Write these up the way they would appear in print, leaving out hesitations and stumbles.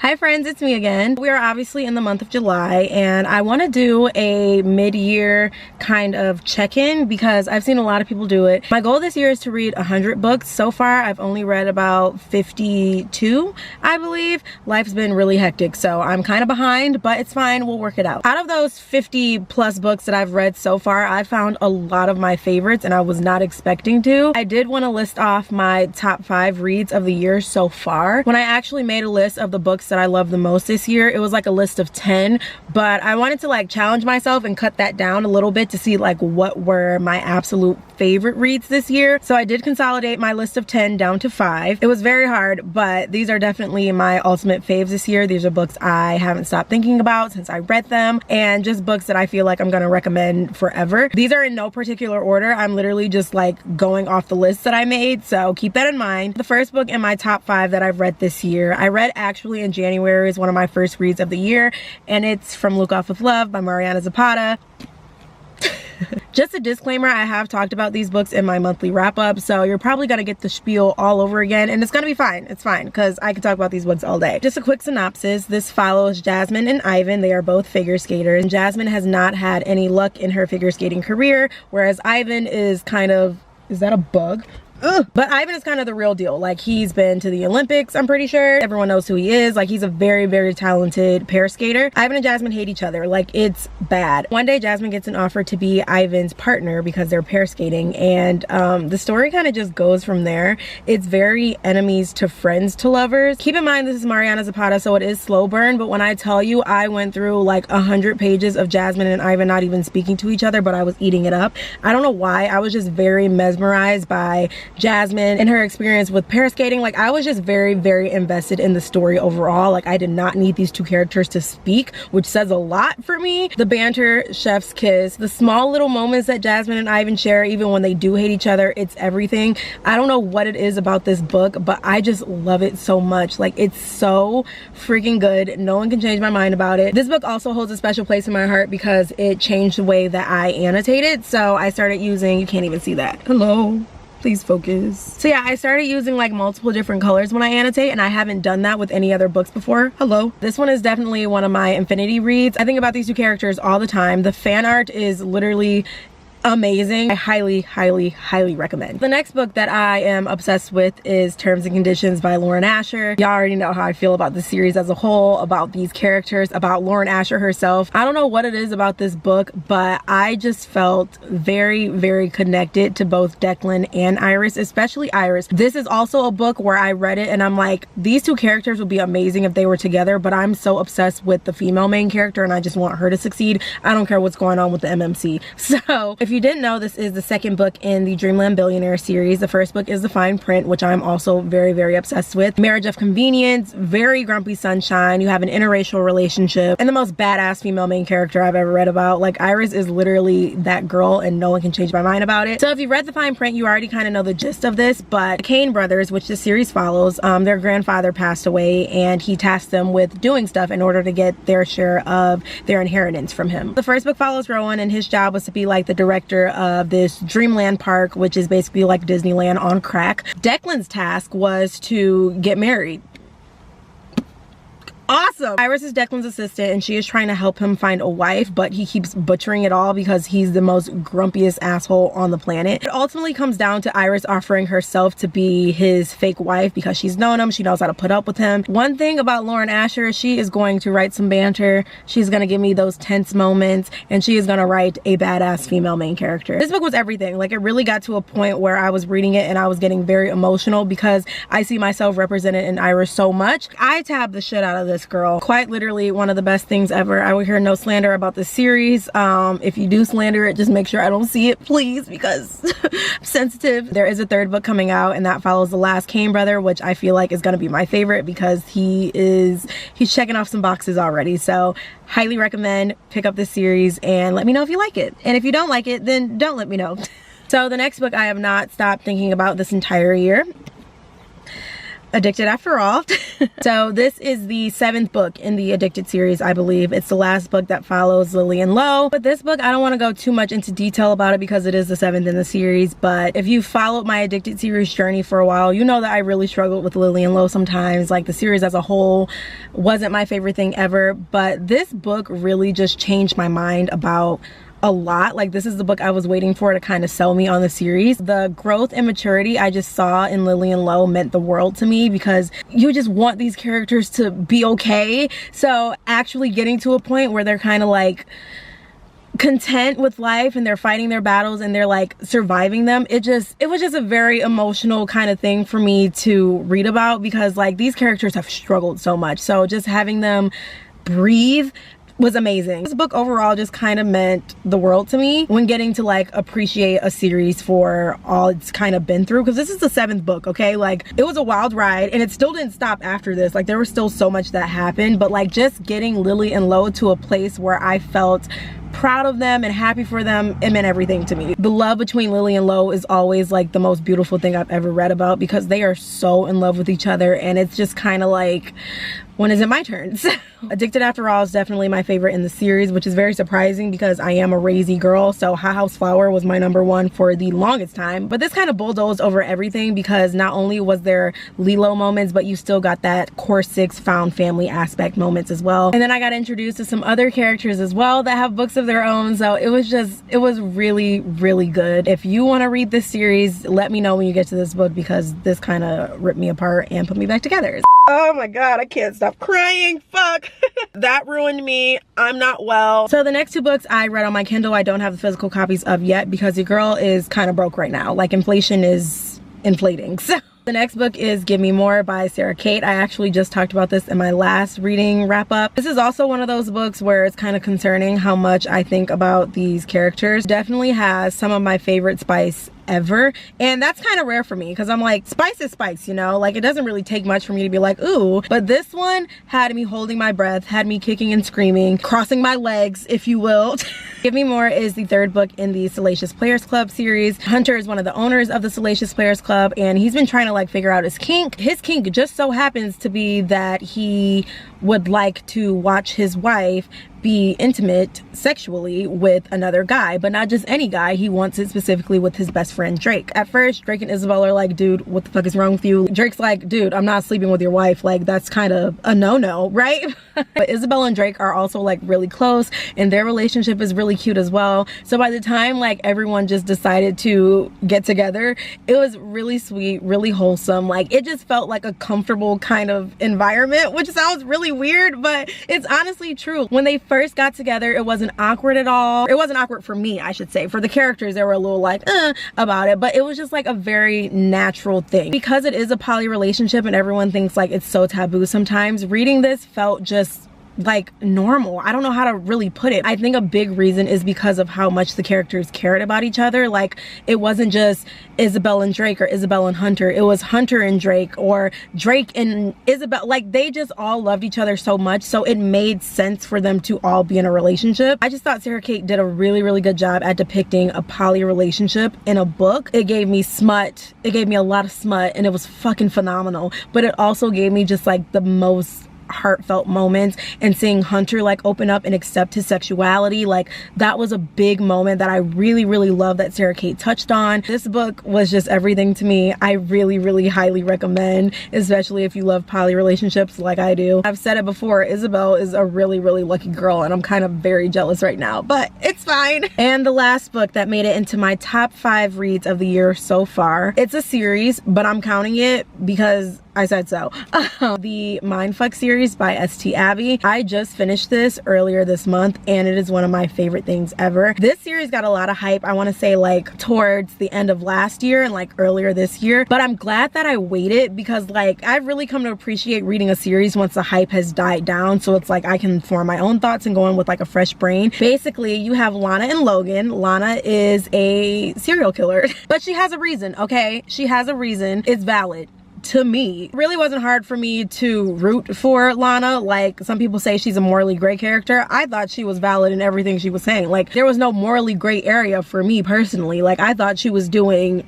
Hi friends, it's me again. We are obviously in the month of July and I want to do a mid-year kind of check-in because I've seen a lot of people do it. My goal this year is to read 100 books. So far I've only read about 52, I believe. Life's been really hectic, so I'm kind of behind, but it's fine, we'll work it out. Out of those 50 plus books that I've read so far, I found a lot of my favorites and I was not expecting to. I did want to list off my top 5 reads of the year so far. When I actually made a list of the books that I love the most this year, it was like a list of 10, but I wanted to like challenge myself and cut that down a little bit to see like what were my absolute favorite reads this year. So I did consolidate my list of 10 down to 5. It was very hard, but these are definitely my ultimate faves this year. These are books I haven't stopped thinking about since I read them, and just books that I feel like I'm gonna recommend forever. These are in no particular order. I'm literally just like going off the list that I made, so keep that in mind. The first book in my top 5 that I've read this year, I read actually in January, is one of my first reads of the year, and it's From Lukov with Love by Mariana Zapata. Just a disclaimer, I have talked about these books in my monthly wrap-up, so you're probably gonna get the spiel all over again, and it's gonna be fine. It's fine, because I can talk about these books all day. Just a quick synopsis. This follows Jasmine and Ivan. They are both figure skaters, and Jasmine has not had any luck in her figure skating career, whereas Ivan is kind of... Is that a bug? Ugh. But Ivan is kind of the real deal. Like, he's been to the Olympics, I'm pretty sure. Everyone knows who he is. Like, he's a very, very talented pair skater. Ivan and Jasmine hate each other. Like, it's bad. One day, Jasmine gets an offer to be Ivan's partner because they're pair skating, and the story kind of just goes from there. It's very enemies to friends to lovers. Keep in mind, this is Mariana Zapata, so it is slow burn, but when I tell you I went through like 100 pages of Jasmine and Ivan not even speaking to each other, but I was eating it up. I don't know why. I was just very mesmerized by Jasmine and her experience with pair skating. Like, I was just very, very invested in the story overall. Like, I did not need these two characters to speak, which says a lot for me. The banter, chef's kiss, the small little moments that Jasmine and Ivan share, even when they do hate each other, it's everything. I don't know what it is about this book, but I just love it so much. Like, it's so freaking good. No one can change my mind about it. This book also holds a special place in my heart because it changed the way that I annotated. So I started using, you can't even see that. Hello. Please focus. So yeah, I started using like multiple different colors when I annotate, and I haven't done that with any other books before. Hello. This one is definitely one of my infinity reads. I think about these two characters all the time. The fan art is literally amazing. I highly, highly, highly recommend. The next book that I am obsessed with is Terms and Conditions by Lauren Asher. Y'all already know how I feel about the series as a whole, about these characters, about Lauren Asher herself. I don't know what it is about this book, but I just felt very, very connected to both Declan and Iris, especially Iris. This is also a book where I read it and I'm like, these two characters would be amazing if they were together, but I'm so obsessed with the female main character and I just want her to succeed. I don't care what's going on with the MMC. So if you didn't know, this is the second book in the Dreamland Billionaire series. The first book is The Fine Print, which I'm also very, very obsessed with. Marriage of Convenience, very grumpy sunshine. You have an interracial relationship and the most badass female main character I've ever read about. Like, Iris is literally that girl and no one can change my mind about it. So if you read The Fine Print, you already kind of know the gist of this, but the Kane brothers, which the series follows, their grandfather passed away and he tasked them with doing stuff in order to get their share of their inheritance from him. The first book follows Rowan, and his job was to be like the director of this Dreamland park, which is basically like Disneyland on crack. Declan's task was to get married. Awesome. Iris is Declan's assistant and she is trying to help him find a wife, but he keeps butchering it all because he's the most grumpiest asshole on the planet. It ultimately comes down to Iris offering herself to be his fake wife because she's known him, she knows how to put up with him. One thing about Lauren Asher, she is going to write some banter, she's gonna give me those tense moments, and she is gonna write a badass female main character. This book was everything. Like, it really got to a point where I was reading it and I was getting very emotional because I see myself represented in Iris so much. I tabbed the shit out of this girl. Quite literally one of the best things ever. I will hear no slander about this series. If you do slander it, just make sure I don't see it, please, because I'm sensitive. There is a third book coming out and that follows the last Kane brother, which I feel like is going to be my favorite because he's checking off some boxes already. So highly recommend, pick up this series and let me know if you like it. And if you don't like it, then don't let me know. So the next book I have not stopped thinking about this entire year. Addicted After All. So this is the 7th book in the Addicted series, I believe. It's the last book that follows Lily and Lo. But this book, I don't want to go too much into detail about it because it is the 7th in the series. But if you followed my Addicted series journey for a while, you know that I really struggled with Lily and Lo sometimes. Like, the series as a whole wasn't my favorite thing ever. But this book really just changed my mind about a lot. Like, this is the book I was waiting for to kind of sell me on the series. The growth and maturity I just saw in Lily and Lo meant the world to me, because you just want these characters to be okay. So actually getting to a point where they're kind of like content with life and they're fighting their battles and they're like surviving them, it was just a very emotional kind of thing for me to read about, because like these characters have struggled so much. So just having them breathe was amazing. This book overall just kind of meant the world to me when getting to like appreciate a series for all it's kind of been through, because this is the 7th book, okay? Like, it was a wild ride and it still didn't stop after this. Like, there was still so much that happened, but like just getting Lily and Lo to a place where I felt proud of them and happy for them, it meant everything to me. The love between Lily and Lo is always like the most beautiful thing I've ever read about, because they are so in love with each other, and it's just kind of like, when is it my turn? Addicted After All is definitely my favorite in the series, which is very surprising because I am a Raisy girl. So Hot House Flower was my #1 for the longest time. But this kind of bulldozed over everything, because not only was there Lilo moments, but you still got that core 6 found family aspect moments as well. And then I got introduced to some other characters as well that have books of their own. So it was really, really good. If you want to read this series, let me know when you get to this book, because this kind of ripped me apart and put me back together. Oh my god, I can't stop crying. Fuck. That ruined me. I'm not well. So the next 2 books I read on my Kindle, I don't have the physical copies of yet, because your girl is kind of broke right now. Like, inflation is inflating. So the next book is Give Me More by Sarah Kate. I actually just talked about this in my last reading wrap up. This is also one of those books where it's kind of concerning how much I think about these characters. Definitely has some of my favorite spice ever, and that's kind of rare for me, because I'm like, spice is spice, you know? Like, it doesn't really take much for me to be like, ooh. But this one had me holding my breath, had me kicking and screaming, crossing my legs, if you will. Give Me More is the 3rd book in the Salacious Players Club series. Hunter is one of the owners of the Salacious Players Club, and he's been trying to like figure out his kink. His kink just so happens to be that he would like to watch his wife be intimate sexually with another guy, but not just any guy. He wants it specifically with his best friend Drake. At first, Drake and Isabel are like, dude, what the fuck is wrong with you? Drake's like, dude, I'm not sleeping with your wife. Like, that's kind of a no-no, right? But Isabel and Drake are also like really close, and their relationship is really cute as well. So by the time like everyone just decided to get together, it was really sweet, really wholesome. Like, it just felt like a comfortable kind of environment, which sounds really weird, but it's honestly true. When they first got together, it wasn't awkward at all. It wasn't awkward for me, I should say. For the characters, they were a little like about it, but it was just like a very natural thing. Because it is a poly relationship and everyone thinks like it's so taboo sometimes, reading this felt just like normal. I don't know how to really put it. I think a big reason is because of how much the characters cared about each other. Like, it wasn't just Isabel and Drake or Isabel and Hunter. It was Hunter and Drake, or Drake and Isabel. Like, they just all loved each other so much, so it made sense for them to all be in a relationship. I just thought Sarah Kate did a really, really good job at depicting a poly relationship in a book. It gave me smut. It gave me a lot of smut, and it was fucking phenomenal. But it also gave me just like the most heartfelt moments, and seeing Hunter like open up and accept his sexuality, like that was a big moment that I really, really love that Sarah Kate touched on. This book was just everything to me. I really, really highly recommend, especially if you love poly relationships like I do. I've said it before, Isabel is a really, really lucky girl, and I'm kind of very jealous right now, but it's fine. And the last book that made it into my top 5 reads of the year so far, it's a series, but I'm counting it because I said so. The Mindfuck series by St. Abby. I just finished this earlier this month, and it is one of my favorite things ever. This series got a lot of hype, I want to say like towards the end of last year and like earlier this year, but I'm glad that I waited, because like I've really come to appreciate reading a series once the hype has died down, so it's like I can form my own thoughts and go in with like a fresh brain. Basically, you have Lana and Logan. Lana is a serial killer, but she has a reason, okay? She has a reason. It's valid. To me, it really wasn't hard for me to root for Lana. Like, some people say she's a morally gray character. I thought she was valid in everything she was saying. Like, there was no morally gray area for me personally. Like, I thought she was doing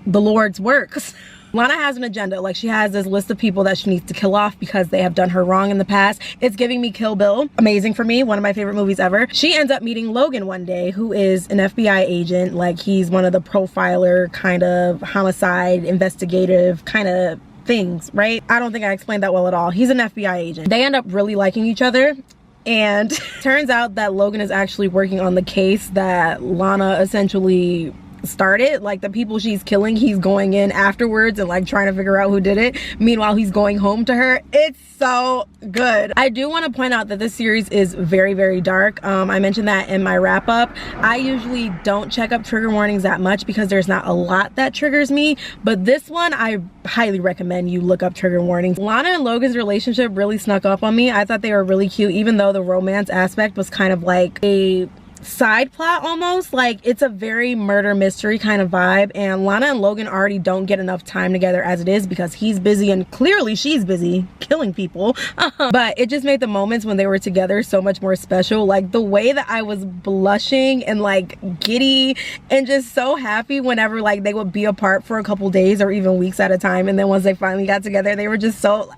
the Lord's works. Lana has an agenda. Like, she has this list of people that she needs to kill off because they have done her wrong in the past. It's giving me Kill Bill. Amazing for me. One of my favorite movies ever. She ends up meeting Logan one day, who is an FBI agent. Like, he's one of the profiler kind of homicide investigative kind of things, right? I don't think I explained that well at all. He's an FBI agent. They end up really liking each other. And turns out that Logan is actually working on the case that Lana essentially started. Like, the people she's killing, he's going in afterwards and like trying to figure out who did it. Meanwhile, he's going home to her. It's so good. I do want to point out that this series is very, very dark. I mentioned that in my wrap up. I usually don't check up trigger warnings that much because there's not a lot that triggers me, but this one I highly recommend you look up trigger warnings. Lana and Logan's relationship really snuck up on me. I thought they were really cute, even though the romance aspect was kind of like a side plot almost. Like, it's a very murder mystery kind of vibe, and Lana and Logan already don't get enough time together as it is because he's busy and clearly she's busy killing people. But it just made the moments when they were together so much more special. Like, the way that I was blushing and like giddy and just so happy whenever like they would be apart for a couple days or even weeks at a time, and then once they finally got together, they were just so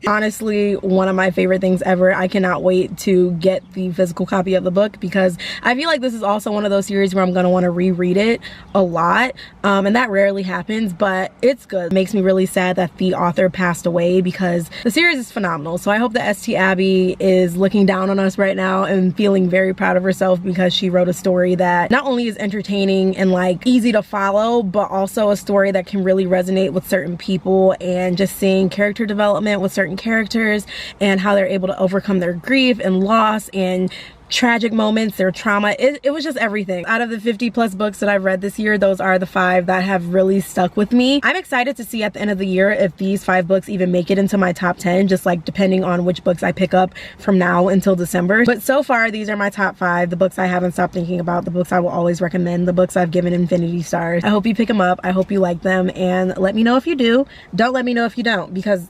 honestly one of my favorite things ever. I cannot wait to get the physical copy of the book because I feel like this is also one of those series where I'm gonna want to reread it a lot, and that rarely happens, but it's good. It makes me really sad that the author passed away because the series is phenomenal. So I hope that St. Abby is looking down on us right now and feeling very proud of herself because she wrote a story that not only is entertaining and like easy to follow, but also a story that can really resonate with certain people, and just seeing character development with certain characters and how they're able to overcome their grief and loss and tragic moments, their trauma. It was just everything. Out of the 50+ books that I've read this year, those are the 5 that have really stuck with me. I'm excited to see at the end of the year if these 5 books even make it into my top 10, just like depending on which books I pick up from now until December. But so far, these are my top 5, the books I haven't stopped thinking about, the books I will always recommend, the books I've given infinity stars. I hope you pick them up. I hope you like them, and let me know if you do. Don't let me know if you don't, because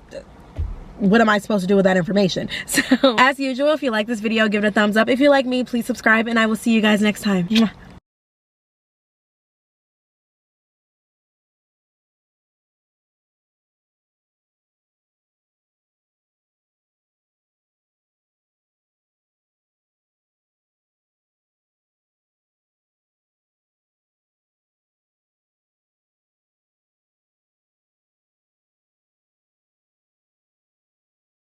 what am I supposed to do with that information? So as usual, if you like this video, give it a thumbs up. If you like me, please subscribe, and I will see you guys next time. Mwah.